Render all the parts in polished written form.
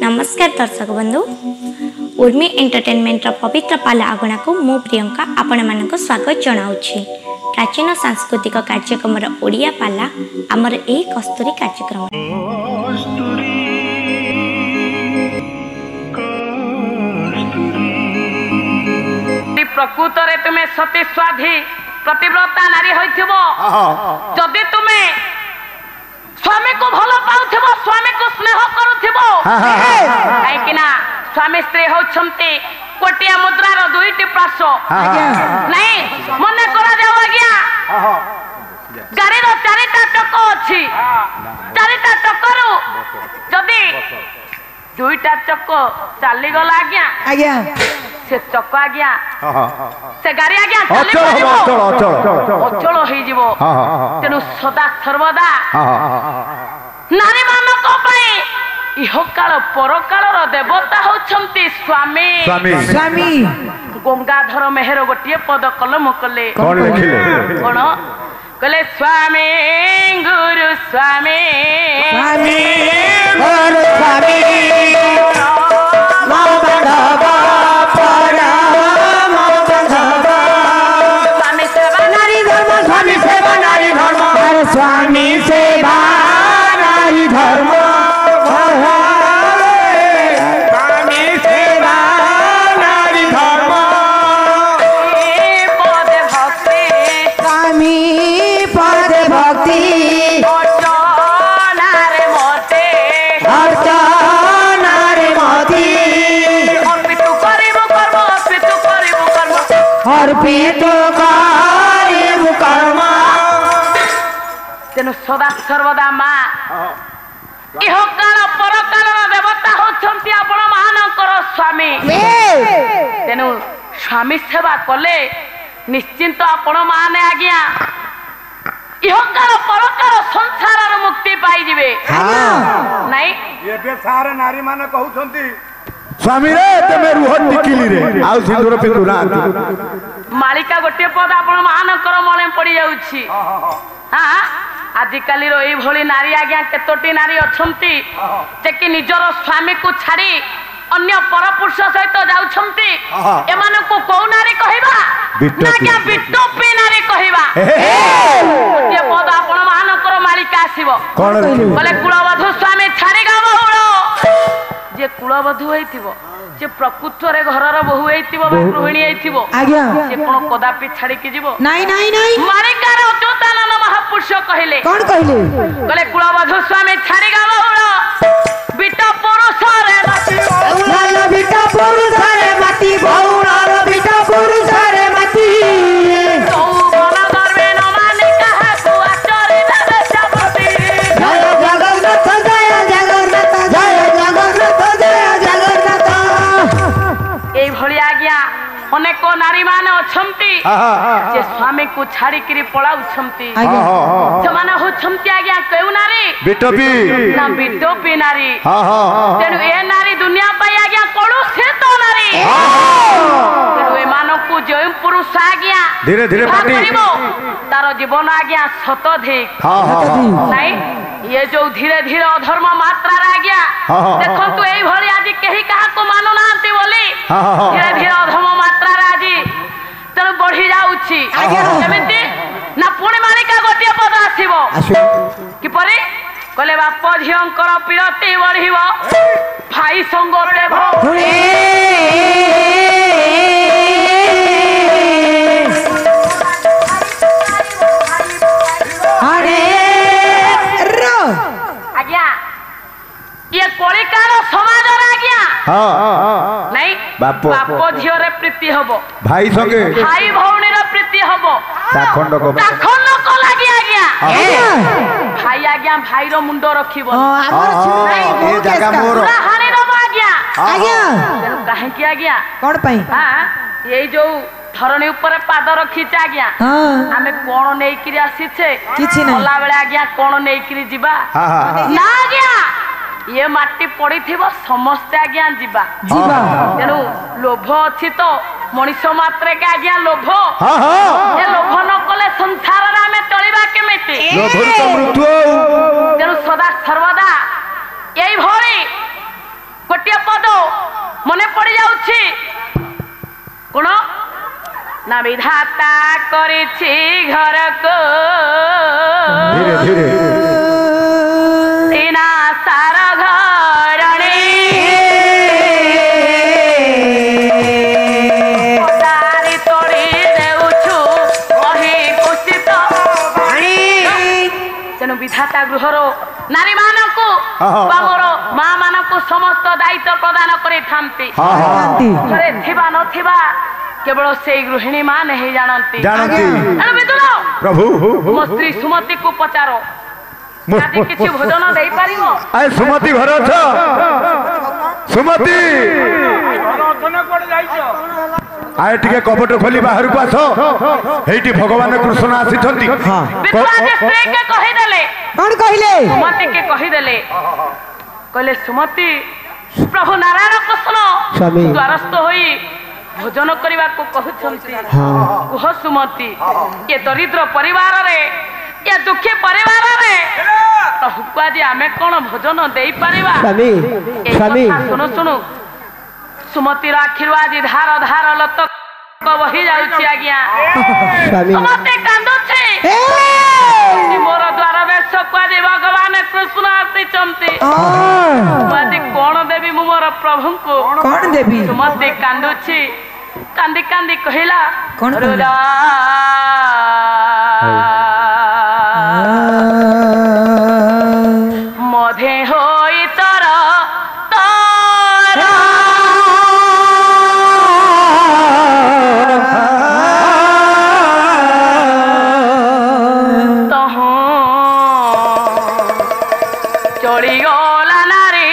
नमस्कार दर्शक बंधु उर्मी एंटरटेनमेंट पवित्र पाला आगणा को मु प्रियंका आपण मानक स्वागत जनाऊँगी। प्राचीन सांस्कृतिक कार्यक्रम ओडिया पाला आमर एही कस्तूरी कार्यक्रम प्रकृत रे तुम्हें सती स्वाधी प्रतिव्रता नारी होइथिबो जदि तुम्हें स्वामी को भलो पाउथिबो स्वामी को स्नेह करूथिबो काहे कि ना स्वामी स्त्री होछंती कोटिया मुद्रार दुईटी पार्श्व नहीं मने करा जाऊ आज्ञा गाड़ी रो चारिटा टको अछि चारिटा टकरू जदि दुईटा चक्को चली गला आज्ञा से चक्को आज्ञा से गाड़ी आज्ञा अचल हो जीवो तेनु सदा सर्वदा नारी मानक पई इहो काल परकालर देवता होछंती स्वामी स्वामी गंगाधर मेहर गोटिए पद कलम कले कोन लिखिले कोन कले स्वामी गुरु स्वामी स्वामी गुरु स्वामी स्वामी सेवा नारी धर्म स्वामी सेवा नारी धर्म पद भक्ति स्वामी पद भक्ति अर्चनारे मते अर्पित करिबु कर्म अर्पित करिबु कर्म तेनु सदा सर्वदा माँ इहो काल परकालर देवता होछंती आपण मानकर स्वामी तेनु स्वामी सेवा कले निश्चिंत आपण माने आज्ञा इहो काल परकाल संसारर मुक्ति पाई जिवे नहीं एबे सारे नारी माने कहउछंती स्वामी रे तमे रुह टिकिली रे आउ सिंदूर पिंदू ना मालिका गोटे पद आपण मानकर मळे पड़ी जाउछि हां आजिकाली रो एई भली नारी आज्ञा केतोटी नारी अछंती जे कि निजर स्वामी को छाड़ी अन्य परपुरुष सहित जाउछंती एमान को को नारी कहिबा ना क्या बिट्टोपी नारी कहिबा जे पद आपण मानकर मालिका आसीबो कोन बोले कुलवधु स्वामी छाड़ी गा बहुळ जे कुलवधु होइतिबो जे प्रकृत रे घरर बहु हेतिबो बा गृहिणी हेतिबो आज्ञा जे कोन कदापि छाड़ी के जीवो नहीं नहीं नहीं मालिकार अच्युतानंद महापुरुष कहिले कौन कहले बोले कुलवधु स्वामी छाड़ी गा बहुळ बिट्टो पुरुष रे माटी लाल बिटा पुरुष रे माटी बहुळ रे बिटा पुरुष रे माटी तो मन करबे न माने कहा को आचरे दे सबती जय जगन्नाथ जय जगन्नाथ जय जगन्नाथ जय जगन्नाथ एई भली आज्ञा अनेक नारी माने अछंती जे स्वामी को छाड़ी करी पळाउछंती से माने होछंती आज्ञा केउ नारी बिटोपी ना बिट्टोपी नारी तेनु ए नारी दुनिया पाई आज्ञा कोडू से तो नारी तेनु ए मानव को जय पुरुष आज्ञा धीरे धीरे पाटी तार जीवन आज्ञा शतधिक नहीं ये जो धीरे धीरे अधर्म मात्रा आज्ञा देखंतु एई भली आज केही काहा को मानु नांती बोली धीरे धीरे अधर्म मात्रा आज तेनु बढ़ी जाउछि केमिति ना पुणी मालिका गोटिए पद आसीबो किपरि कले बाप झियंकर पिरती बढ़िबो भाई संगरे भोरे आज्ञा ये कलिकार समाज आज्ञा नहीं बाप झियो रे प्रीति हबो भाई संगे भाई भौणी रे प्रीति हबो ताखंड को लागि आज्ञा भाई आज्ञा भाई रो मुंडो रखिबो ए जगह मोर हानि रो आज्ञा आज्ञा काहे कि आज्ञा कौन पाई हां ये जो धरणी ऊपर पाद रखीचे आज्ञा आमे कोन नेई किरी आसीछे किछि नै होला बेले आज्ञा कोन नेई किरी जिबा ना आज्ञा ये माटी पड़ी थिबो समस्त आज्ञा जिबा तेनु लोभ अछि तो मनुष्य मात्रे के आज्ञा लोभ ये लोभ न कले संसार रे आमे चलिबा केमिति लोभर तो मृत्यु तेनु सदा सर्वदा एई भरी गोटे पद मने पड़ जाउछि कोन ना विधाता करिछि घर को धीरे धीरे सीना सार घरणी पदारी तोड़ी देउछु कहि कुसित पाणी तेणु विधाता गृहर नारी मानकु बामर माँ मानकु समस्त दायित्व प्रदान करे थांती घरे थिबा नथिबा केवल से गृहिणी मां नहीं जानती प्रभु मो स्त्री सुमति को पचारो आदि किछि भोजन देई पारिबो आय सुमति घर छ सुमति आय टिके कपट खोली बाहर को आस हेटी भगवान कृष्ण आसी छंती विद्वान स्त्री के कहि देले कौन कहिले सुमति के कहि देले कहले सुमति प्रभु नारायण कृष्ण द्वारस्थ होई भोजन करने को कहते कुह सुमति ये दरिद्र परिवार रे ये दुखी परिवार रे प्रभु को आज आमे कौन भोजन दे पारिबा सुनो सुनो सुमति आखिर आज धार धार लत बही जाउछि आज्ञा सुमति कांदुछि मोर द्वार बेश को आज भगवान कृष्ण आसी आज कौन देवी मु मोर प्रभु को कौन देवी सुमति कांदुछि कांदी कांदी कहिला कौन मधे होई तर चली गला नारी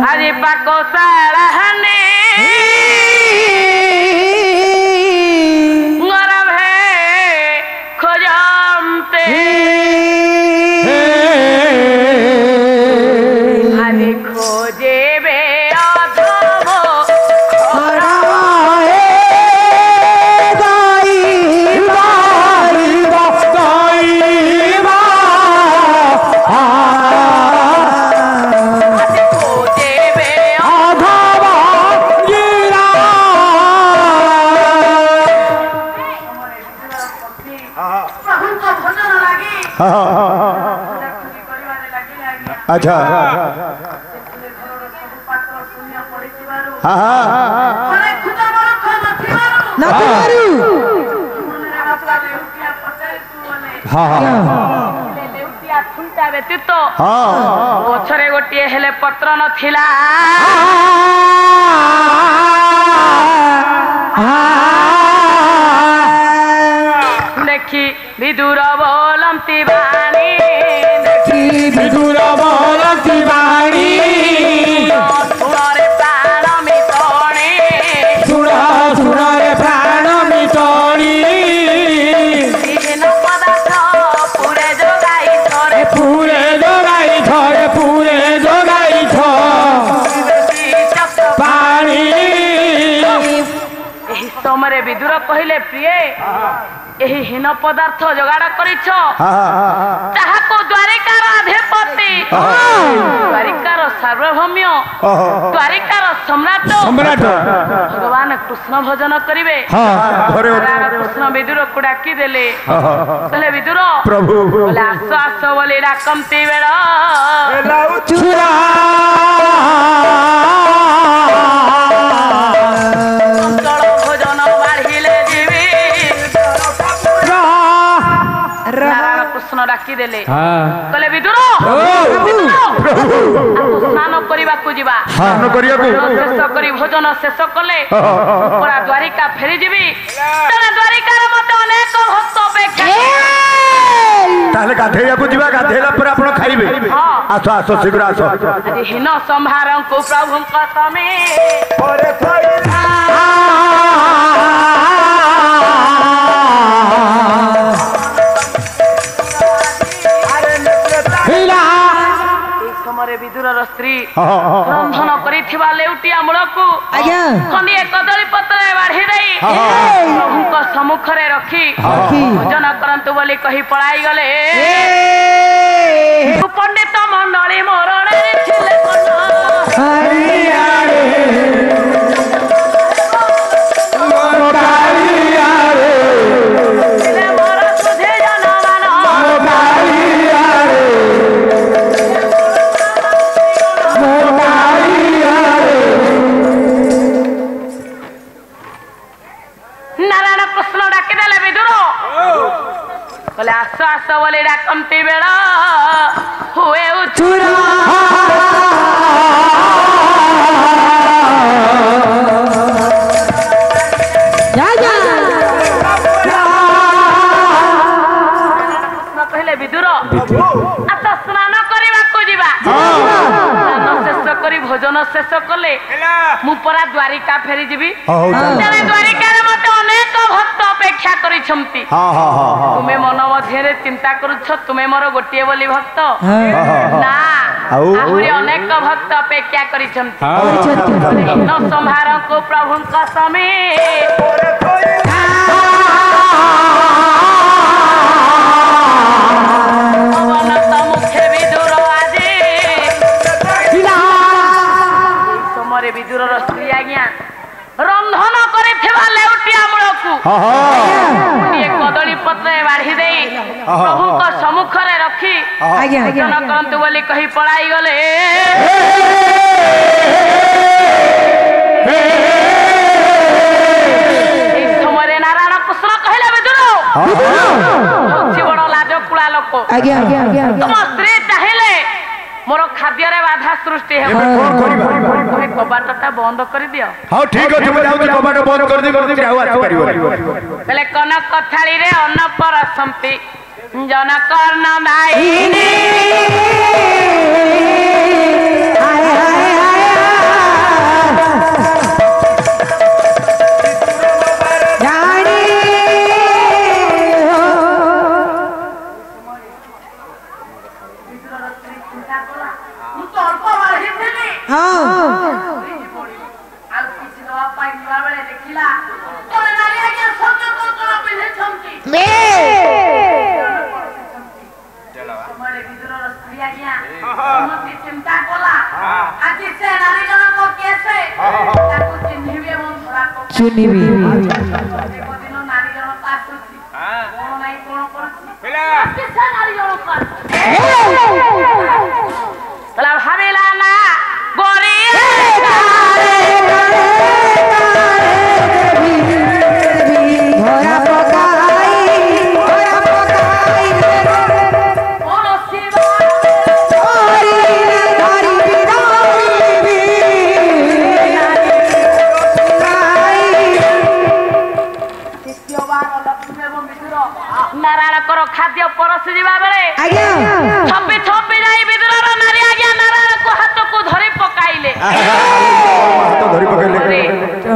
आज पाक सारा हने गरभ है खोजमते आज खोजे बे अच्छा व्यतीत गछरे गोटे हेले पत्र नथिला देखी विदुर बोलंती बाणी देखी विदुर बोलंती बाणी सुनरे प्राण मितणी सुनरे प्राण मितणी विभिन्न पदार्थ पुरे जोगाई थरे पानी एही समरे विदुर कहले प्रिय एही हीन पदार्थ जोगाड़ करिछ ताहाको द्वारिकार अधिपति द्वारिकार सार्वभौम्य द्वारिकार सम्राट भगवान कृष्ण भजन करिवे कृष्ण विदुर को डाकी देले कहले विदुर प्रभु बोले आस आस बोले डाकमती बेला भोजन बाढ़िले जीवी नारायण कृष्ण डाकी देले कहले विदुर स्नान करने शेष करी भोजन शेष कले पूरा द्वारिका फेरी जीवी द्वारिकार मत अनेक भक्त अपेक्षा ताले गाधेया को जीवा गाधेला पर आपण खाइबे आसो आसो शीघ्र आसो आज हीन संभार को प्रभु कसमे परे ସମୟରେ ବିଦୁରର ସ୍ତ୍ରୀ ରନ୍ଧନ କରିଥିବା ଲେଉଟିଆ ମୂଳକୁ ଖଣ୍ଡିଏ କଦଳୀ ପତ୍ରରେ ବାଢି ଦେଇ ପ୍ରଭୁଙ୍କ ସମ୍ମୁଖରେ ରଖି ଭୋଜନ କରନ୍ତୁ ବୋଲି କହି ପଳାଇ ଗଲେ। ପଣ୍ଡିତ ମଣ୍ଡଳୀ ମରଣରେ ଥିଲେ आस आस बोले डाकती बेड़ हुए उचुरा कहले विदुर आस स्नान करने स्नान शेष कर भोजन शेष कले मु परा द्वारिका फेरी जीवी द्वारिका मत अनेक भक्त अपेक्षा करिछंती तुमे मन मध्य चिंता करुछ तुमे मोर गोटिए बोली भक्त ना आहुरी अनेक भक्त अपेक्षा करिछंती न संहार को प्रभु का समय विदुर स्त्री आज्ञा रंधन करिथिबा लेउटिया मूलकु कदली पत्र बाढ़ी दे प्रभु को सम्मुख रे रखी भोजन करंतु बोली कही पड़ाई गले। समय नारायण कृष्ण कहले विदुर बड़ लाज कुला लोक तुम स्त्री चाहिले मोर खाद्य रे बाधा सृष्टि है कबाटा बंद कर दियो। हां ठीक अछि मैं जाउछी कबाटा बंद कर दे जाउ आसी परिबो पहले कनक कथाली रे अन्न परसंती जनकर्ण दायिनी हाय हाय जानी चिंता कला आज से नारी जन को कैसे ताको चिन्हिबे मन धरा को चिन्हिबी दिन नारी जन पास होती कोन नाही कोन करछि पेला किसे नारी जन पास तला भाबिला ना गोरी नारायण खाद्य परस जीवा बेले छपी छपी जाई विदुर नारी आज्ञा नारायण को हाथ को धरि पकाइले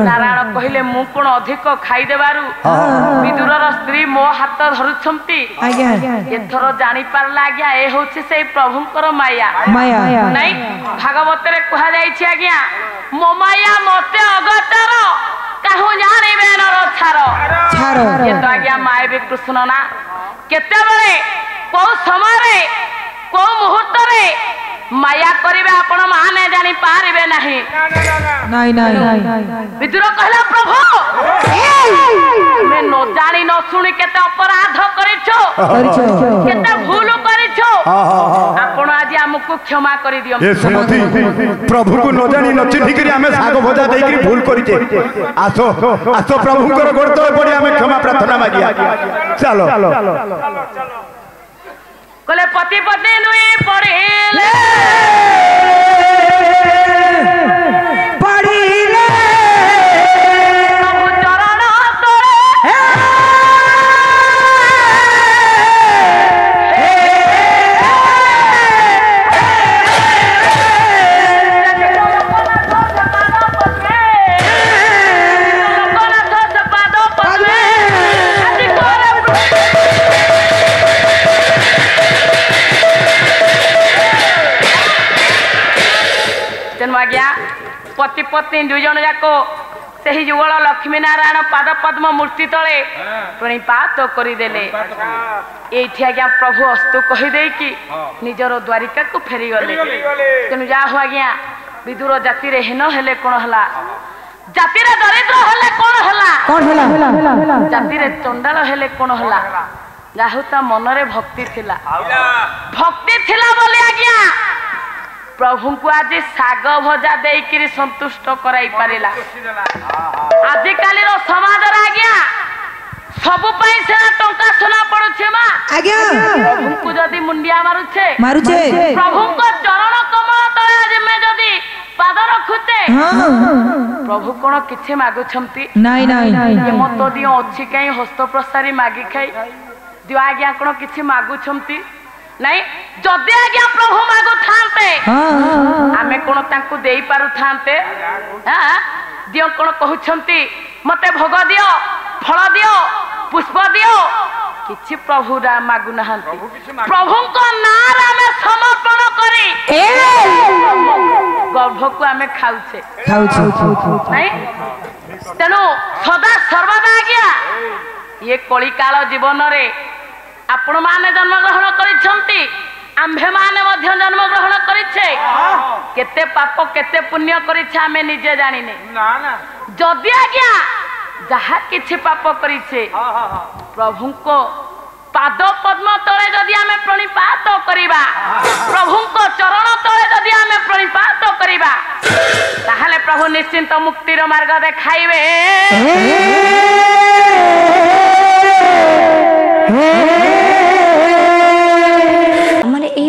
नारायण कहले मु कोन अधिक खाई देबारु विदुरर स्त्री मो हाथ धरुछंती एथर जानि पारला आज्ञा ए होछि से प्रभुंकर माया नहीं भागवत रे कहा जाई छि आज्ञा मो माया मते अगतर काहू जानिबे नर छारो ये तो आज्ञा माय भी कृष्ण ना केते बेले को समय रे को मुहूर्त रे माया करिवे आपण माने जानि पारिबे नाही विदुर कहला प्रभु मैं न जानि न सुनि केते अपराध करिछो केते भूल करिछो आपण आज हमकु क्षमा करि दियो ए सुमति प्रभु को न जानि न चिन्हि करी हमें साग भजा देई करी भूल करिछे आसो आसो प्रभु कर गोड़तो पड़ी हमें क्षमा प्रार्थना मागिया चलो कले पति पत्नी नुई पड़िले आज्ञा पति पत्नी दुई जन जाक से युगल लक्ष्मी नारायण पाद पद्म मूर्ति तले प्रणिपात करदेले ये आज्ञा प्रभु अस्तु कहीदे कि निजर द्वारिका को फेरी गले तेणु जा हो आज्ञा विदुर जाति रे हेन हेले कोन हला जाति रे दरिद्र हेले कोन हला जाति रे चंडाल हेले कोन हला जाहु ता मन रे भक्ति थिला बोली आज्ञा प्रभु को आज साग भजा देकिरी संतुष्ट कराई पारिला आजिकाली रो समाज रे आज्ञा सबु पई सेना टंका सोना पड़ुछे मा आज्ञा प्रभु को जदी मुंडिया मारुछे प्रभु को चरण कमल तळे आज में जदी पाद रखुते प्रभु कोन किछे मागु छंती ये मत दियो अछि कई हस्त प्रसारी मागी खाई दियो आज्ञा कोन किछे मागु छंती नहीं जदि आज्ञा प्रभु मागु थांते आमे कोन तांकु देई पारु थांते हां दियो कोन कहउछंती मते भोग दियो फल दियो पुष्प दियो किछि प्रभु रा मागु नहंती प्रभु को नाम आमे समर्पण करी गर्भ को आमे खाउछे नहीं तेनु सदा सर्वदा आज्ञा ये कलिकाल जीवन रे आपण माने जन्म ग्रहण करिसंती आम्भे माने मध्य जन्म ग्रहण करिछे केते पाप केते पुण्य करिछे आमे निजे जानिने ना ना जदि आज्ञा जहा किछि पाप करिछे प्रभु को पाद पद्म तळे जदि आमे प्रणिपात करिबा प्रभु को चरण तळे जदि आमे प्रणिपात करिबा ताहाले प्रभु निश्चिंत मुक्तिर मार्ग देखाइबे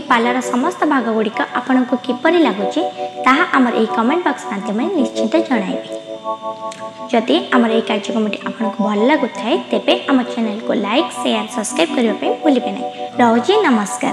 पालार समस्त भाग गुड़िक आपण को किपरि लागुची ताहा आमर ए कमेंट बॉक्स माध्यम निश्चित जणाइबे जदि आमर ए कार्यक्रमटी आपण को भल लागुथाय तेबे आम चैनल को लाइक शेयर सब्सक्राइब करबा पे भूलिबे नै। रहूची नमस्कार।